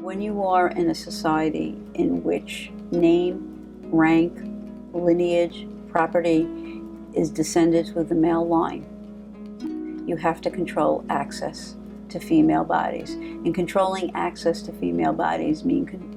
When you are in a society in which name, rank, lineage, property is descended through the male line, you have to control access to female bodies. And controlling access to female bodies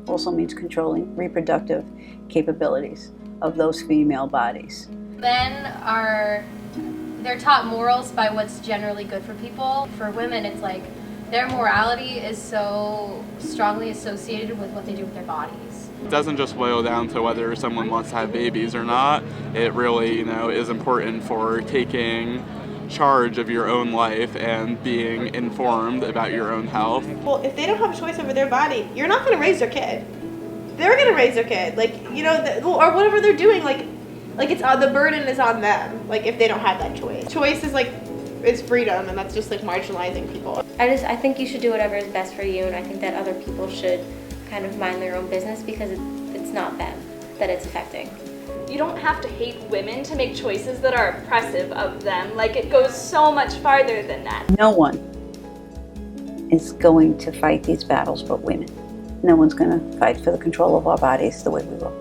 also means controlling reproductive capabilities of those female bodies. Men they're taught morals by what's generally good for people. For women, it's like their morality is so strongly associated with what they do with their bodies. It doesn't just boil down to whether someone wants to have babies or not. It really, is important for taking charge of your own life and being informed about your own health. Well, if they don't have a choice over their body, you're not going to raise their kid. They're going to raise their kid, or whatever they're doing, it's the burden is on them. If they don't have that choice. Choice is freedom, and that's just marginalizing people. I think you should do whatever is best for you, and I think that other people should kind of mind their own business because it's not them that it's affecting. You don't have to hate women to make choices that are oppressive of them. It goes so much farther than that. No one is going to fight these battles but women. No one's going to fight for the control of our bodies the way we will.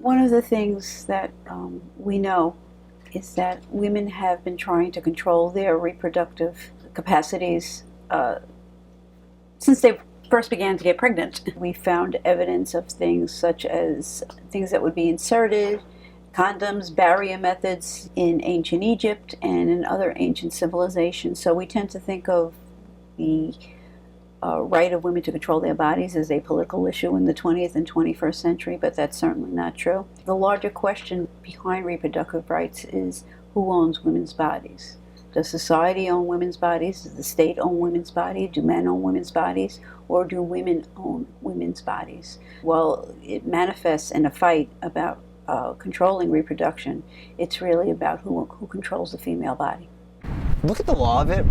One of the things that we know is that women have been trying to control their reproductive capacities since they first began to get pregnant. We found evidence of things such as things that would be inserted, condoms, barrier methods in ancient Egypt and in other ancient civilizations. So we tend to think of the right of women to control their bodies as a political issue in the 20th and 21st century, but that's certainly not true. The larger question behind reproductive rights is who owns women's bodies? Does society own women's bodies? Does the state own women's bodies? Do men own women's bodies? Or do women own women's bodies? Well, it manifests in a fight about controlling reproduction. It's really about who controls the female body. Look at the law of it.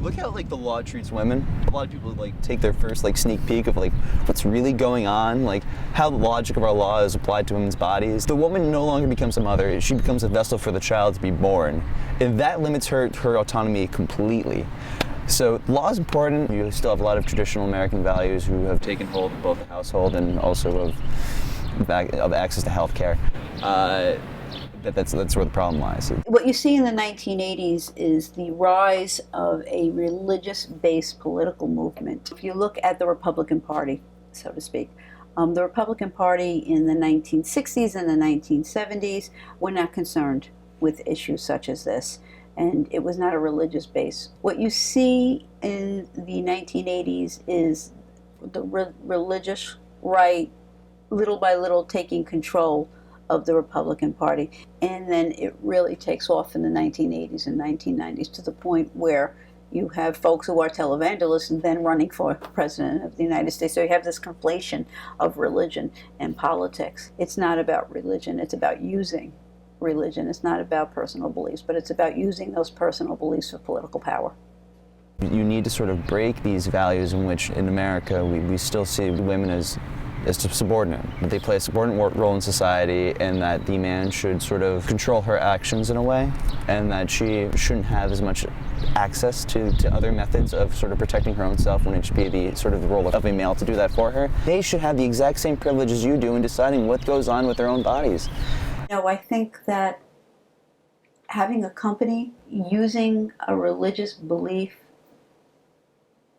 Look how the law treats women. A lot of people take their first sneak peek of what's really going on, how the logic of our law is applied to women's bodies. The woman no longer becomes a mother; she becomes a vessel for the child to be born, and that limits her autonomy completely. So law is important. You still have a lot of traditional American values who have taken hold of both the household and also of access to health care. That's where the problem lies. What you see in the 1980s is the rise of a religious-based political movement. If you look at the Republican Party, so to speak, the Republican Party in the 1960s and the 1970s were not concerned with issues such as this, and it was not a religious base. What you see in the 1980s is the religious right, little by little, taking control of the Republican Party. And then it really takes off in the 1980s and 1990s to the point where you have folks who are televangelists and then running for president of the United States. So you have this conflation of religion and politics. It's not about religion, it's about using religion. It's not about personal beliefs, but it's about using those personal beliefs for political power. You need to sort of break these values in which in America we still see women as subordinate, that they play a subordinate role in society, and that the man should sort of control her actions in a way, and that she shouldn't have as much access to other methods of sort of protecting her own self when it should be the sort of the role of a male to do that for her. They should have the exact same privileges you do in deciding what goes on with their own bodies. I think that having a company using a religious belief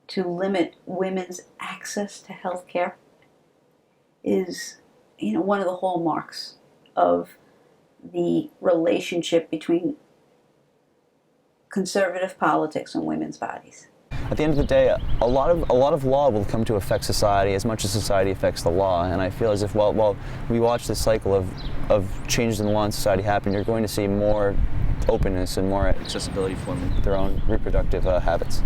to limit women's access to health care is, one of the hallmarks of the relationship between conservative politics and women's bodies. At the end of the day, a lot of law will come to affect society as much as society affects the law, and I feel as if while we watch this cycle of changes in the law in society happen, you're going to see more openness and more accessibility for women with their own reproductive habits.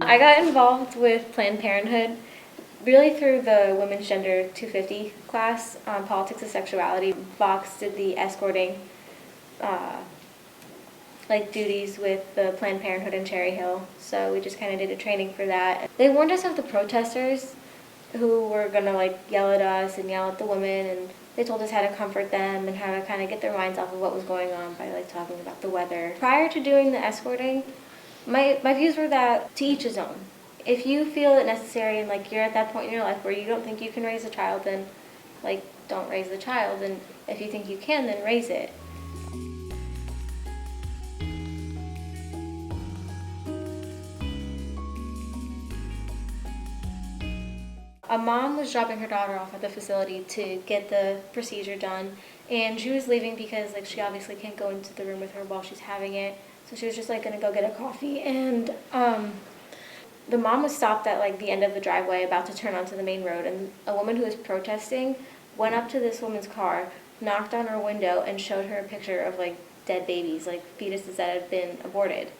I got involved with Planned Parenthood really through the Women's Gender 250 class on politics and sexuality. Vox did the escorting like duties with the Planned Parenthood in Cherry Hill, so we just kind of did a training for that. They warned us of the protesters who were gonna like yell at us and yell at the women, and they told us how to comfort them and how to kind of get their minds off of what was going on by like talking about the weather. Prior to doing the escorting, my views were that to each his own. If you feel it necessary and like you're at that point in your life where you don't think you can raise a child, then like don't raise the child, and if you think you can, then raise it. A mom was dropping her daughter off at the facility to get the procedure done, and she was leaving because like she obviously can't go into the room with her while she's having it, so she was just like gonna go get a coffee, and the mom was stopped at like the end of the driveway about to turn onto the main road, and a woman who was protesting went up to this woman's car, knocked on her window, and showed her a picture of like dead babies, like fetuses that had been aborted.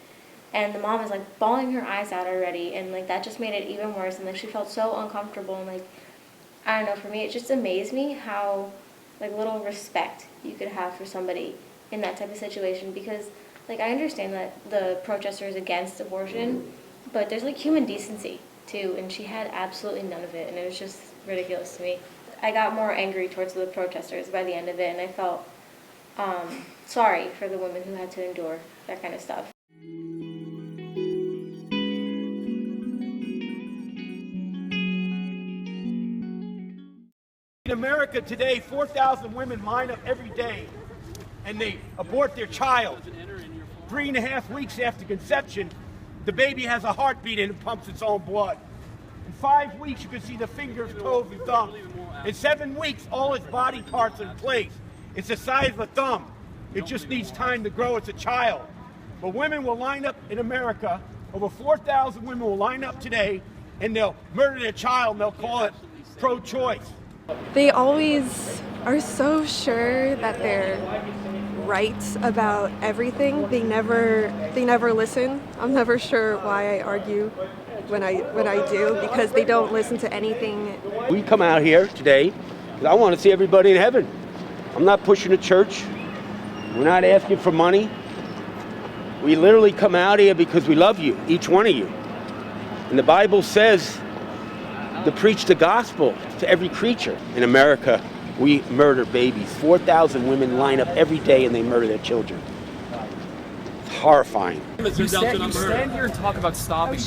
And the mom is like bawling her eyes out already, and like that just made it even worse, and like she felt so uncomfortable, and like I don't know, for me it just amazed me how like little respect you could have for somebody in that type of situation, because like I understand that the protester is against abortion, but there's like human decency too, and she had absolutely none of it, and it was just ridiculous to me. I got more angry towards the protesters by the end of it, and I felt sorry for the women who had to endure that kind of stuff. In America today, 4,000 women line up every day and they abort their child. 3.5 weeks after conception, the baby has a heartbeat and it pumps its own blood. In 5 weeks, you can see the fingers, toes, and thumb. In 7 weeks, all its body parts are in place. It's the size of a thumb. It just needs time to grow as a child. But women will line up in America, over 4,000 women will line up today, and they'll murder their child, and they'll call it pro-choice. They always are so sure that they're right about everything. They never listen. I'm never sure why I argue when I do, because they don't listen to anything. We come out here today because I want to see everybody in heaven. I'm not pushing a church. We're not asking for money. We literally come out here because we love you, each one of you. And the Bible says to preach the gospel to every creature. In America, we murder babies. 4,000 women line up every day and they murder their children. It's horrifying. You stand here and talk about stopping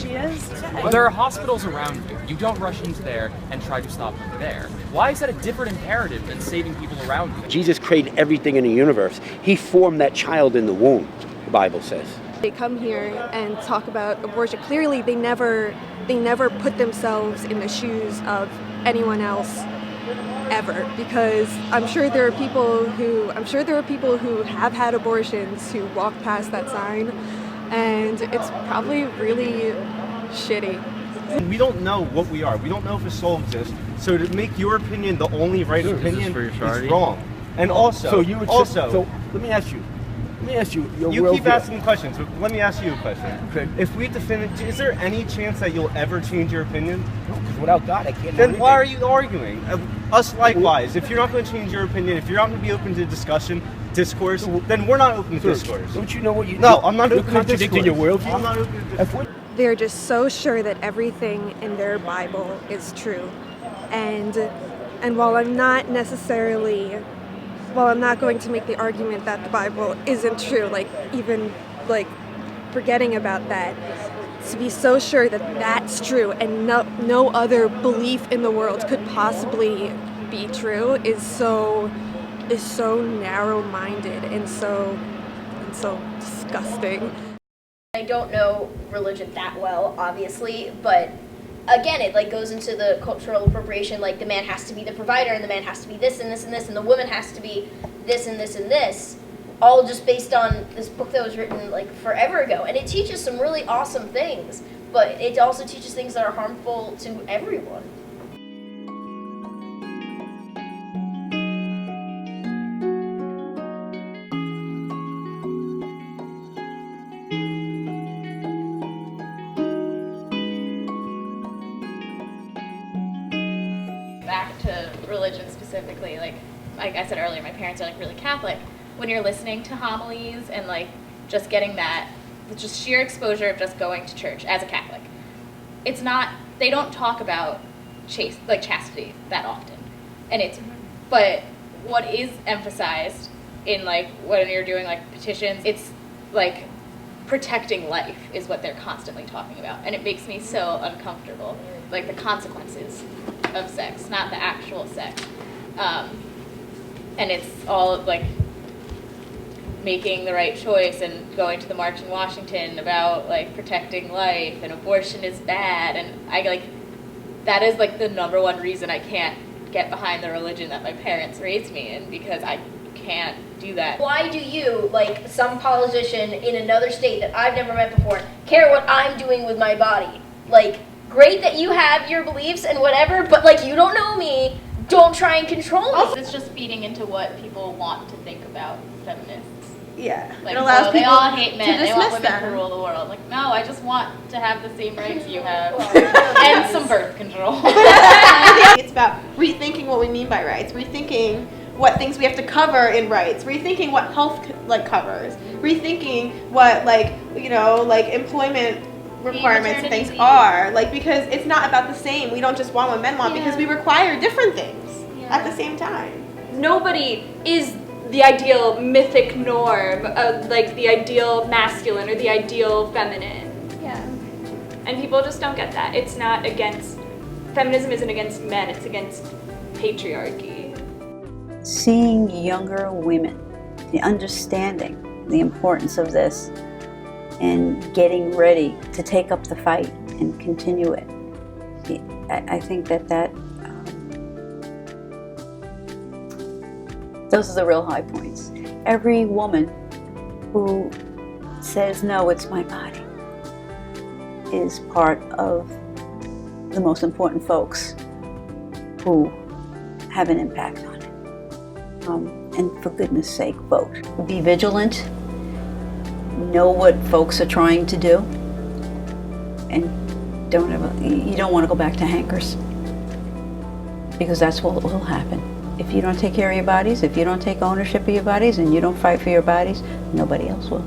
but there are hospitals around you. You don't rush into there and try to stop them there. Why is that a different imperative than saving people around you? Jesus created everything in the universe. He formed that child in the womb, the Bible says. They come here and talk about abortion. Clearly, they never put themselves in the shoes of anyone else ever, because I'm sure there are people who have had abortions who walk past that sign, and it's probably really shitty. We don't know what we are. We don't know if a soul exists. So to make your opinion the only right opinion is wrong. And also, so let me ask you. You keep asking questions, but let me ask you a question. Okay. If we defend it, is there any chance that you'll ever change your opinion? No, because without God, I can't. Then why are you arguing? Us likewise. If you're not going to change your opinion, if you're not going to be open to discussion, discourse, then we're not open to discourse. Don't you know what you? No, I'm not you're open to contradicting your worldview. I'm not open to discourse. They're just so sure that everything in their Bible is true, and while I'm not going to make the argument that the Bible isn't true, even forgetting about that, to be so sure that that's true and no other belief in the world could possibly be true is so narrow-minded and so disgusting. I don't know religion that well, obviously, but again, it goes into the cultural appropriation, the man has to be the provider, and the man has to be this and this and this, and the woman has to be this and this and this, all just based on this book that was written forever ago. And it teaches some really awesome things, but it also teaches things that are harmful to everyone. Back to religion specifically, like I said earlier, my parents are really Catholic. When you're listening to homilies and just getting that, just sheer exposure of just going to church as a Catholic. It's not, they don't talk about chastity that often. And it's, but what is emphasized in like when you're doing like petitions, it's like protecting life is what they're constantly talking about. And it makes me so uncomfortable. Like the consequences of sex, not the actual sex. And it's all like making the right choice and going to the march in Washington about like protecting life and abortion is bad, and I like that is like the number one reason I can't get behind the religion that my parents raised me in, because I can't do that. Why do you, like some politician in another state that I've never met before, care what I'm doing with my body? Like, great that you have your beliefs and whatever, but like you don't know me, don't try and control me. It's just feeding into what people want to think about feminists. Yeah, Like, it allows they people all hate men, to they want dismiss women them. to rule the world. Like, no, I just want to have the same rights you have. And some birth control. It's about rethinking what we mean by rights, rethinking what things we have to cover in rights, rethinking what health covers, rethinking what employment requirements and things are, because it's not about the same. We don't just want what men want because we require different things at the same time. Nobody is the ideal mythic norm of like the ideal masculine or the ideal feminine. Yeah. And people just don't get that. It's not against, feminism isn't against men, it's against patriarchy. Seeing younger women, the understanding the importance of this, and getting ready to take up the fight and continue it. I think that those are the real high points. Every woman who says, no, it's my body, is part of the most important folks who have an impact on it. And for goodness sake, vote. Be vigilant, know what folks are trying to do, and you don't want to go back to hankers, because that's what will happen. If you don't take care of your bodies, if you don't take ownership of your bodies, and you don't fight for your bodies, nobody else will.